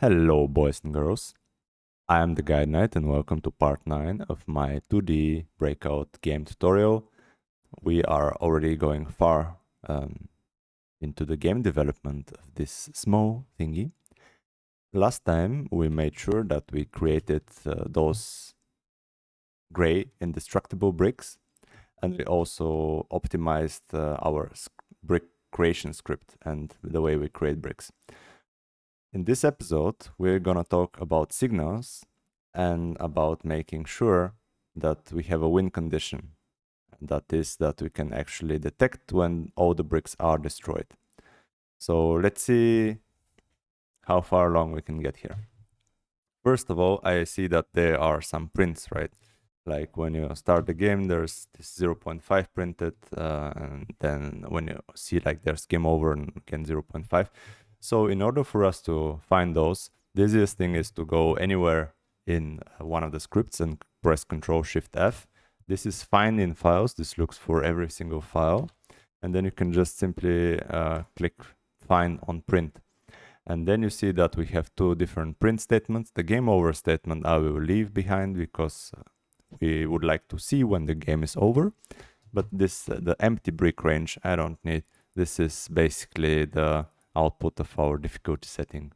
Hello boys and girls, I am the Guide Knight and welcome to part 9 of my 2D Breakout game tutorial. We are already going far into the game development of this small thingy. Last time we made sure that we created those gray indestructible bricks, and we also optimized our brick creation script and the way we create bricks. In this episode, we're gonna talk about signals and about making sure that we have a win condition. That is, that we can actually detect when all the bricks are destroyed. So let's see how far along we can get here. First of all, I see that there are some prints, right? Like when you start the game, there's this 0.5 printed, and then when you see like there's game over and again 0.5. So in order for us to find those, the easiest thing is to go anywhere in one of the scripts and press Ctrl-Shift-F. This is find in files. This looks for every single file. And then you can just simply click find on print. And then you see that we have two different print statements. The game over statement I will leave behind because we would like to see when the game is over. But this, the empty brick range, I don't need. This is basically the output of our difficulty setting.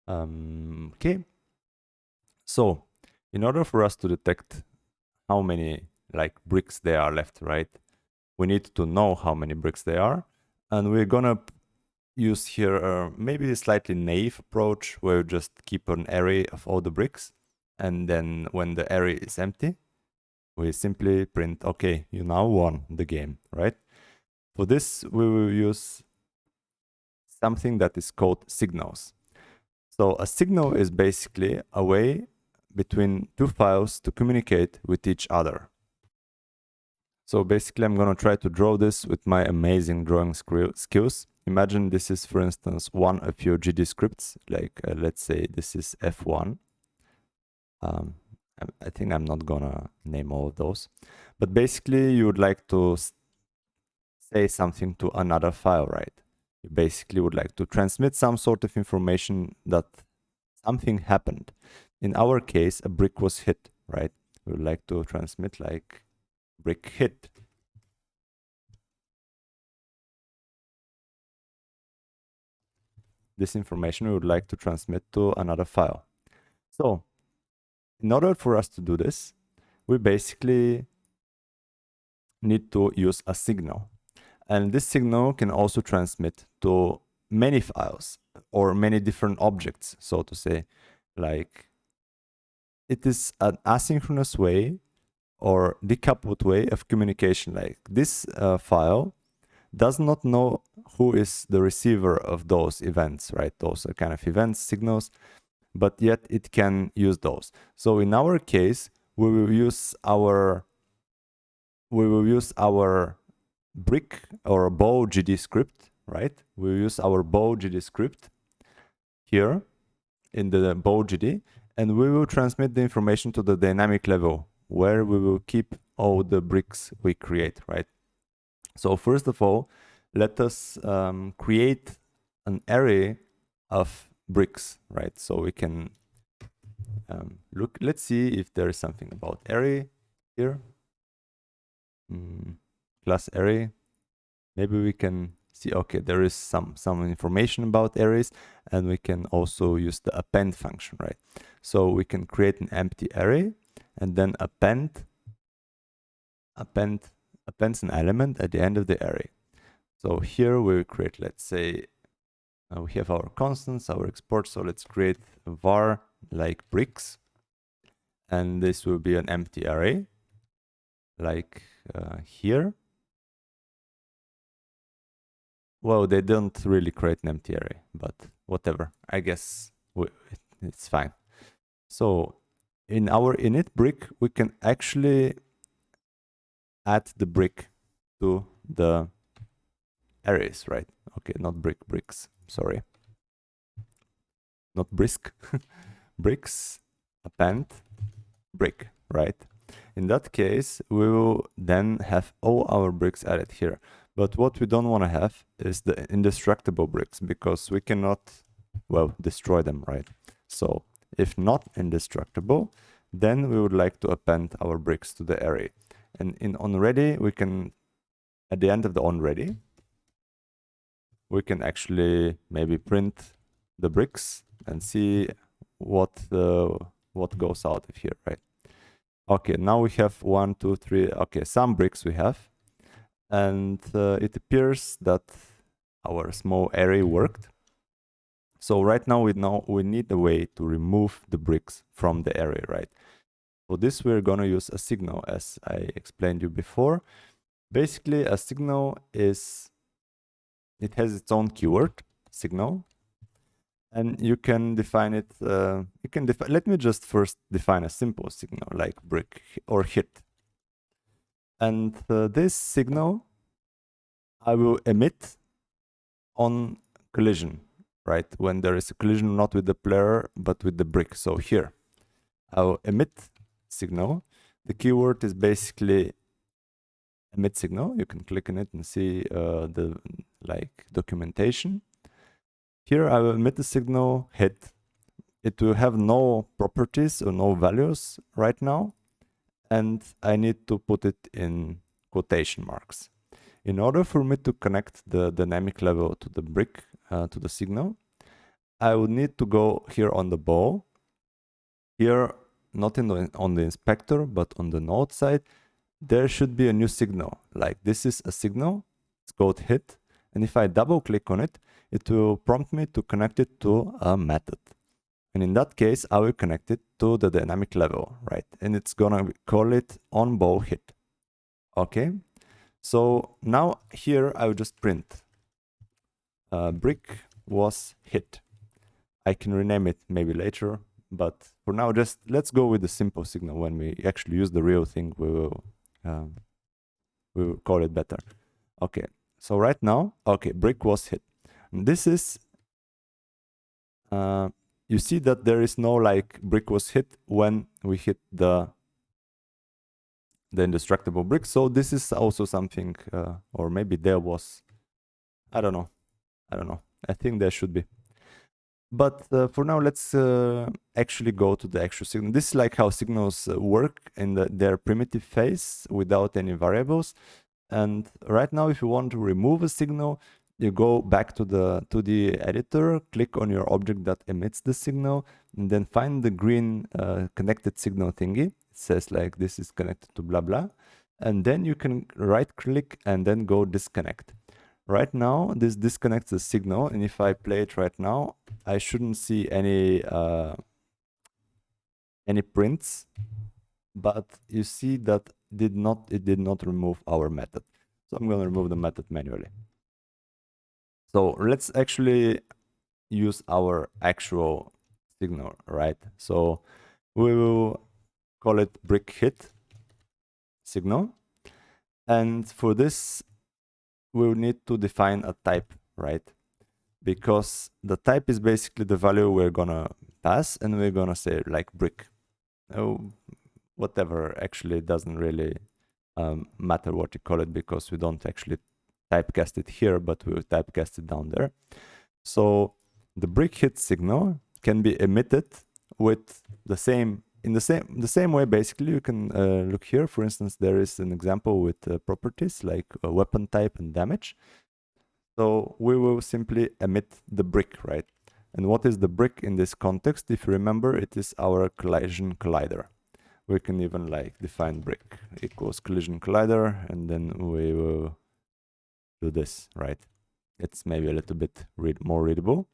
Okay, so in order for us to detect how many like bricks there are left, right, we need to know how many bricks there are, and we're gonna use here maybe a slightly naive approach where we just keep an array of all the bricks, and then when the array is empty, we simply print, okay, you now won the game, right? For this, we will use something that is called signals. So a signal is basically a way between two files to communicate with each other. So basically I'm going to try to draw this with my amazing drawing skills. Imagine this is, for instance, one of your GD scripts, like let's say this is F1. I think I'm not going to name all of those. But basically you would like to say something to another file, right? You basically would like to transmit some sort of information that something happened. In our case, a brick was hit, right? We would like to transmit like brick hit. This information we would like to transmit to another file. So in order for us to do this, we basically need to use a signal. And this signal can also transmit to many files or many different objects, so to say. Like it is an asynchronous way or decoupled way of communication. Like this file does not know who is the receiver of those events, right? Those are kind of events, signals, but yet it can use those. So in our case, we will use our brick or bow GD script, right? We use our bow GD script here in the bow GD, and we will transmit the information to the dynamic level where we will keep all the bricks we create, right? So first of all, let us create an array of bricks, right? So we can look, let's see if there is something about array here. Class array. Maybe we can see, okay, there is some information about arrays, and we can also use the append function, right? So we can create an empty array and then appends an element at the end of the array. So here we create, let's say, we have our constants, our export. So let's create a var like bricks, and this will be an empty array like here. Well, they don't really create an empty array, but whatever. I guess it's fine. So in our init brick, we can actually add the brick to the arrays, right? Okay, not bricks, sorry. Not brisk. Bricks, append, brick, right? In that case, we will then have all our bricks added here. But what we don't want to have is the indestructible bricks, because we cannot well, destroy them, right? So if not indestructible, then we would like to append our bricks to the array. And in onReady, we can, at the end of the onReady, we can actually maybe print the bricks and see what goes out of here, right? Okay, now we have 1, 2, 3. Okay, some bricks we have, and it appears that our small array worked. So right now we need a way to remove the bricks from the array, right? For this, we're gonna use a signal, as I explained you before. Basically, a signal has its own keyword, signal, and you can define it. Let me just first define a simple signal like brick or hit. And this signal I will emit on collision, right? When there is a collision not with the player but with the brick. So here, I will emit signal. The keyword is basically emit signal. You can click on it and see the documentation. Here I will emit the signal hit. It will have no properties or no values right now, and I need to put it in quotation marks. In order for me to connect the dynamic level to the brick, to the signal, I would need to go here on the bow. Here, not on the inspector, but on the node side, there should be a new signal. Like this is a signal, it's called hit. And if I double click on it, it will prompt me to connect it to a method. And in that case, I will connect it to the dynamic level, right? And it's gonna call it onBow hit. Okay, so now here I will just print brick was hit. I can rename it maybe later, but for now, just let's go with the simple signal. When we actually use the real thing, we will call it better. Okay, so right now, okay, brick was hit. And this is you see that there is no like brick was hit when we hit the indestructible brick. So this is also something, or maybe there was, I don't know. I think there should be. But for now, let's actually go to the actual signal. This is like how signals work in their primitive phase without any variables. And right now, if you want to remove a signal, you go back to the editor, click on your object that emits the signal, and then find the green connected signal thingy. It says like this is connected to blah blah. And then you can right click and then go disconnect. Right now, this disconnects the signal, and if I play it right now, I shouldn't see any prints, but you see that it did not remove our method. So I'm going to remove the method manually. So let's actually use our actual signal, right? So we will call it brick hit signal, and for this, we'll need to define a type, right? Because the type is basically the value we're gonna pass, and we're gonna say like brick. Oh, whatever, actually doesn't really matter what you call it, because we don't actually typecast it here, but we'll typecast it down there. So the brick hit signal can be emitted with the same way. Basically, you can look here. For instance, there is an example with properties like weapon type and damage. So we will simply emit the brick, right? And what is the brick in this context? If you remember, it is our collision collider. We can even like define brick equals collision collider, and then we will do this, right? It's maybe a little bit more readable.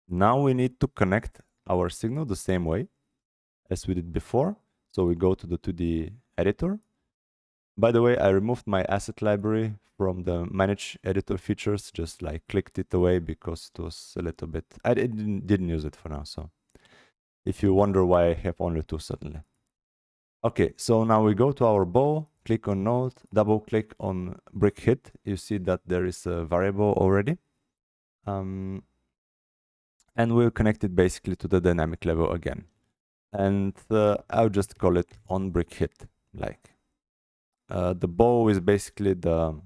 Now we need to connect our signal the same way as we did before. So we go to the 2D editor. By the way, I removed my asset library from the manage editor features, just like clicked it away because it was a little bit, I didn't use it for now. So if you wonder why I have only 2 suddenly. Okay, so now we go to our bow, click on node, double click on brick hit. You see that there is a variable already. And we'll connect it basically to the dynamic level again. And I'll just call it on brick hit. Like the bow is basically the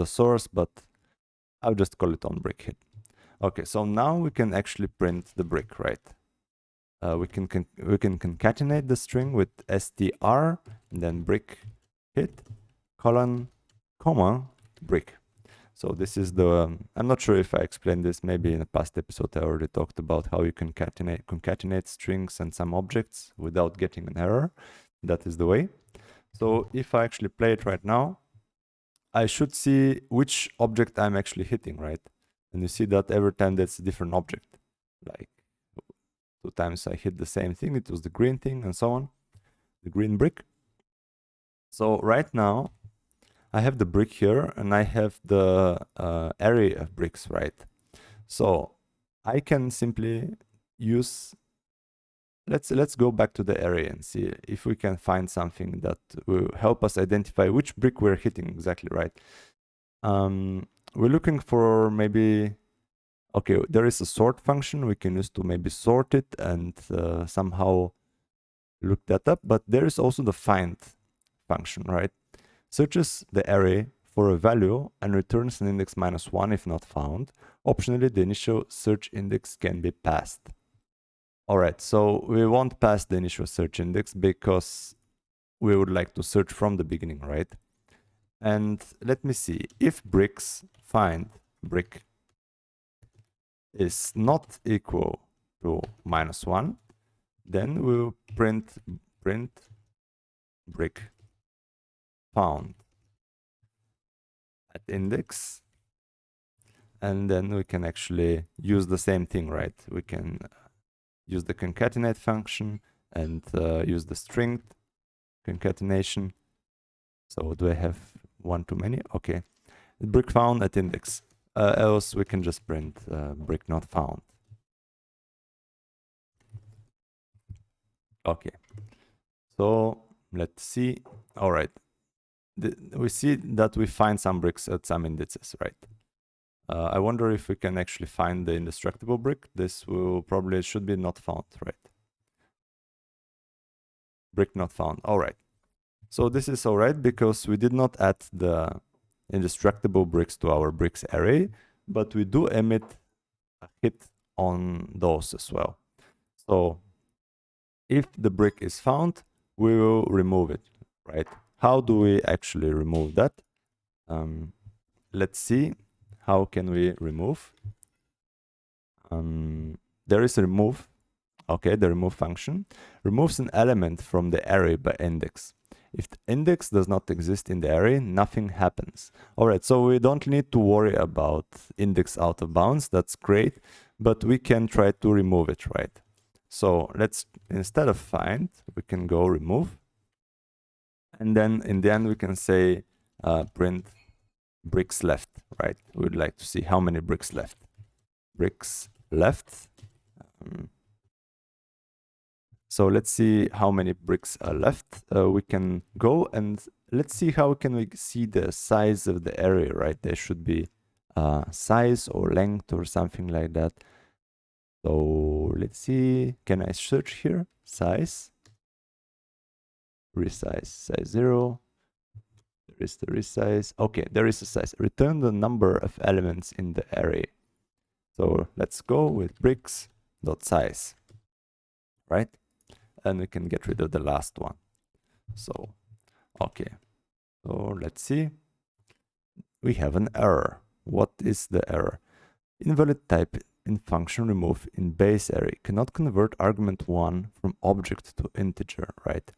source, but I'll just call it on brick hit. Okay, so now we can actually print the brick, right? We can concatenate the string with str and then brick hit colon comma brick. So this is the I'm not sure if I explained this. Maybe in a past episode I already talked about how you concatenate strings and some objects without getting an error. That is the way. So if I actually play it right now, I should see which object I'm actually hitting, right? And you see that every time that's a different object. Like 2 times I hit the same thing, it was the green thing and so on, the green brick. So right now I have the brick here and I have the array of bricks, right? So I can simply use, let's go back to the array and see if we can find something that will help us identify which brick we're hitting exactly, right? We're looking for maybe, okay, there is a sort function we can use to maybe sort it and somehow look that up, but there is also the find function, right? Searches the array for a value and returns an index -1 if not found. Optionally, the initial search index can be passed. All right, so we won't pass the initial search index because we would like to search from the beginning, right? And let me see, if bricks find brick is not equal to -1, then we'll print brick found at index, and then we can actually use the same thing, right? We can use the concatenate function and use the string concatenation. So do I have one too many? Okay, brick found at index. Else we can just print brick not found. Okay, so let's see. All right, we see that we find some bricks at some indices, right? I wonder if we can actually find the indestructible brick. This will probably should be not found, right? Brick not found. All right. So this is all right because we did not add the indestructible bricks to our bricks array, but we do emit a hit on those as well. So if the brick is found, we will remove it, right? How do we actually remove that? Let's see. How can we remove? There is a remove. Okay, the remove function removes an element from the array by index. If the index does not exist in the array, nothing happens. All right, so we don't need to worry about index out of bounds. That's great, but we can try to remove it, right? So let's, instead of find, we can go remove. And then in the end, we can say print bricks left, right? We would like to see how many bricks left. Bricks left. So let's see how many bricks are left. We can go and let's see how can we see the size of the area, right? There should be size or length or something like that. So let's see, can I search here? Size, resize, size 0. There is the resize. Okay, there is a size. Return the number of elements in the array. So let's go with bricks.size, right? And we can get rid of the last one. So, okay. So let's see. We have an error. What is the error? Invalid type in function remove in base array cannot convert argument 1 from object to integer, right?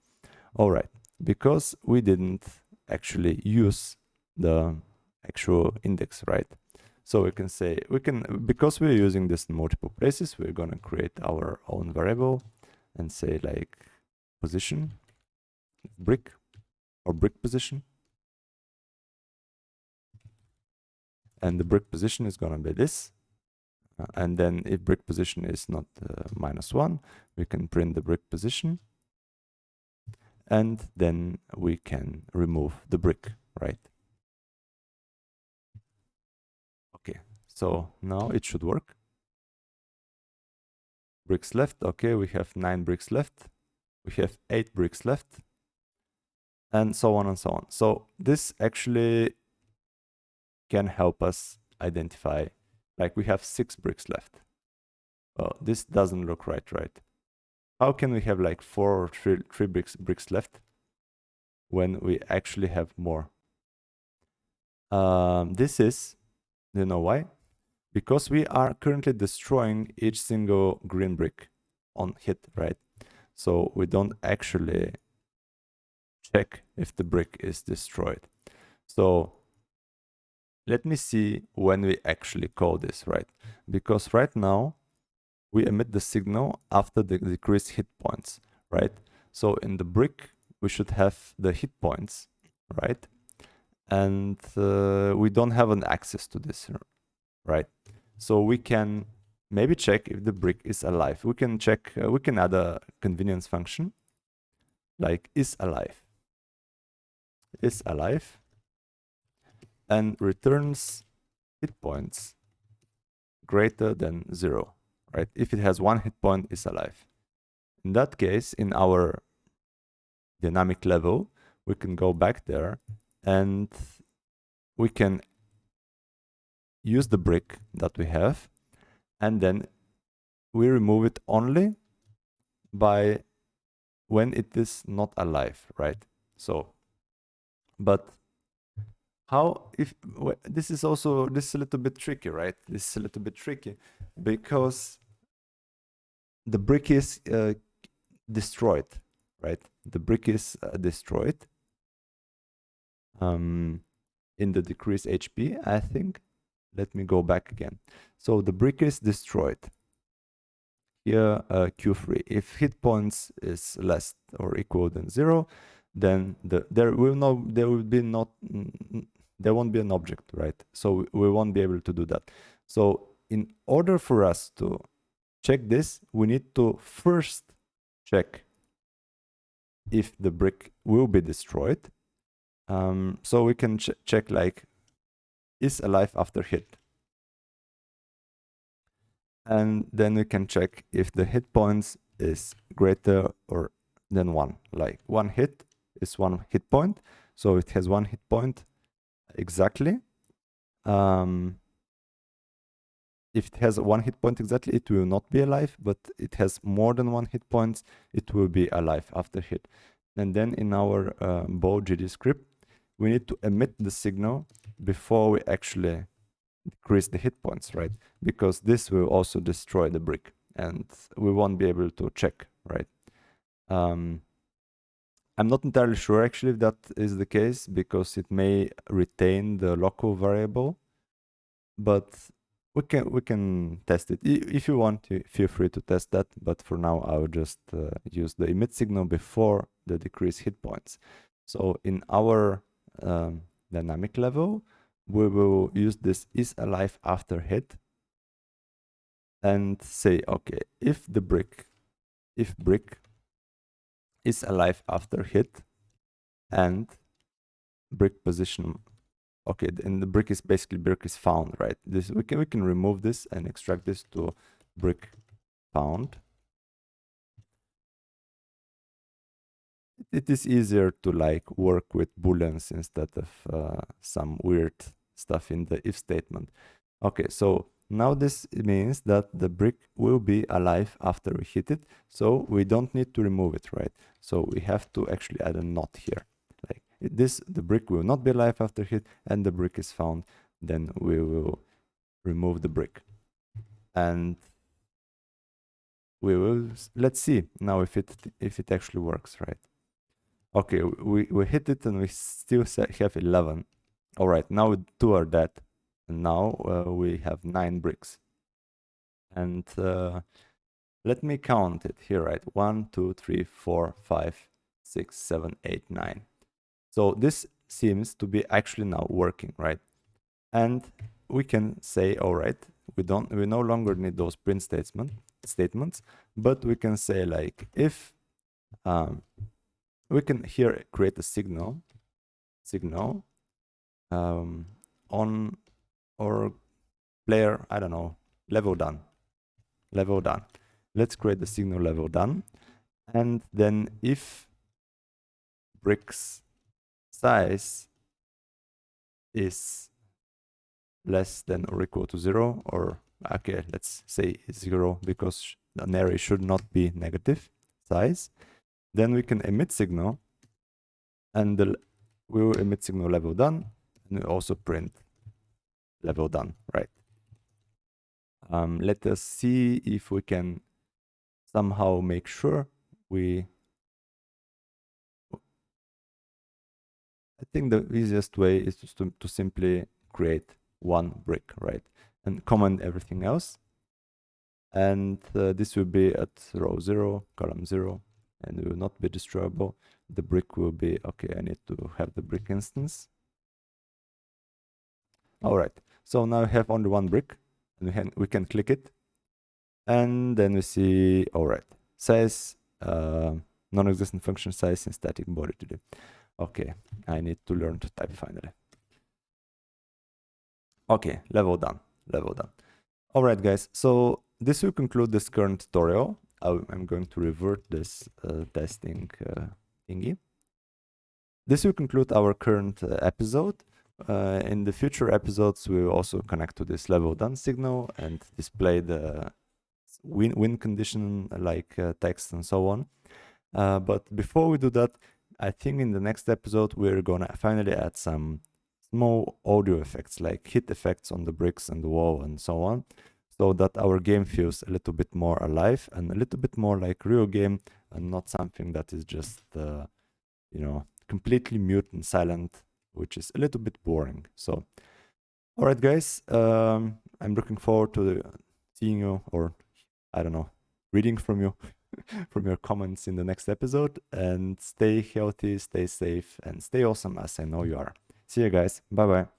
All right, because we didn't actually use the actual index, right? So we can say, because we're using this in multiple places, we're gonna create our own variable and say like position, brick, or brick position. And the brick position is gonna be this. And then if brick position is not -1, we can print the brick position. And then we can remove the brick, right? Okay, so now it should work. Bricks left, okay, we have 9 bricks left. We have 8 bricks left. And so on and so on. So this actually can help us identify Like we have 6 bricks left. Oh, this doesn't look right. How can we have like 4 or 3 bricks left when we actually have more? This is, you know why? Because we are currently destroying each single green brick on hit, right? So we don't actually check if the brick is destroyed. So let me see when we actually call this, right? Because right now we emit the signal after the decreased hit points, right? So in the brick, we should have the hit points, right? And we don't have an access to this, right? So we can maybe check if the brick is alive. We can check, we can add a convenience function like is alive, and returns hit points greater than 0, right? If it has 1 hit point, it's alive. In that case, in our dynamic level, we can go back there and we can use the brick that we have, and then we remove it only by when it is not alive, right? So, but how if this is also, this is a little bit tricky, right? This is a little bit tricky because the brick is destroyed, right? The brick is destroyed in the decrease HP, I think. Let me go back again. So the brick is destroyed. Here, Q3. If hit points is less or equal than 0, then there won't be an object, right? So we won't be able to do that. So in order for us to check this, we need to first check if the brick will be destroyed. So we can check like is alive after hit. And then we can check if the hit points is greater or than 1. Like 1 hit is 1 hit point. So it has 1 hit point exactly. If it has 1 hit point exactly, it will not be alive, but it has more than 1 hit points, it will be alive after hit. And then in our bow GD script, we need to emit the signal before we actually decrease the hit points, right? Because this will also destroy the brick and we won't be able to check, right? I'm not entirely sure actually if that is the case because it may retain the local variable, but we can test it. If you want to, feel free to test that, but for now I will just use the emit signal before the decrease hit points. So in our dynamic level, we will use this is alive after hit and say, okay, if brick is alive after hit and brick position, okay, and the brick is basically brick is found, right? This we can remove this and extract this to brick found. It is easier to like work with booleans instead of some weird stuff in the if statement. Okay, so now this means that the brick will be alive after we hit it, so we don't need to remove it, right? So we have to actually add a not here. Like the brick will not be alive after hit, and the brick is found, then we will remove the brick. And we will, let's see now if it actually works, right? Okay, we hit it and we still have 11. All right, now 2 are dead. And now we have 9 bricks. And let me count it here, right? 1, 2, 3, 4, 5, 6, 7, 8, 9. So this seems to be actually now working, right? And we can say, all right, we no longer need those print statements, but we can say like if we can here create a signal on or player, I don't know, level done. Let's create the signal level done. And then if bricks size is less than or equal to 0, or okay, let's say 0 because an array should not be negative size. Then we can emit signal, and we will emit signal level done, and we also print level done, right? Let us see if we can somehow make sure we... I think the easiest way is to simply create one brick, right? And comment everything else. And this will be at row 0, column 0, and it will not be destroyable. The brick will be, okay, I need to have the brick instance. All right, so now we have only one brick, and we can click it. And then we see, all right, size, non-existent function size in static body today. Okay, I need to learn to type finally. Okay, level done, level done. All right, guys, so this will conclude this current tutorial. I'm going to revert this testing thingy. This will conclude our current episode. In the future episodes, we will also connect to this level done signal and display the win condition like text and so on. But before we do that, I think in the next episode, we're gonna finally add some small audio effects, like hit effects on the bricks and the wall and so on, so that our game feels a little bit more alive and a little bit more like real game, and not something that is just, you know, completely mute and silent, which is a little bit boring. So, all right, guys, I'm looking forward to seeing you, or I don't know, reading from you, from your comments in the next episode. And stay healthy, stay safe, and stay awesome as I know you are. See you guys. Bye bye.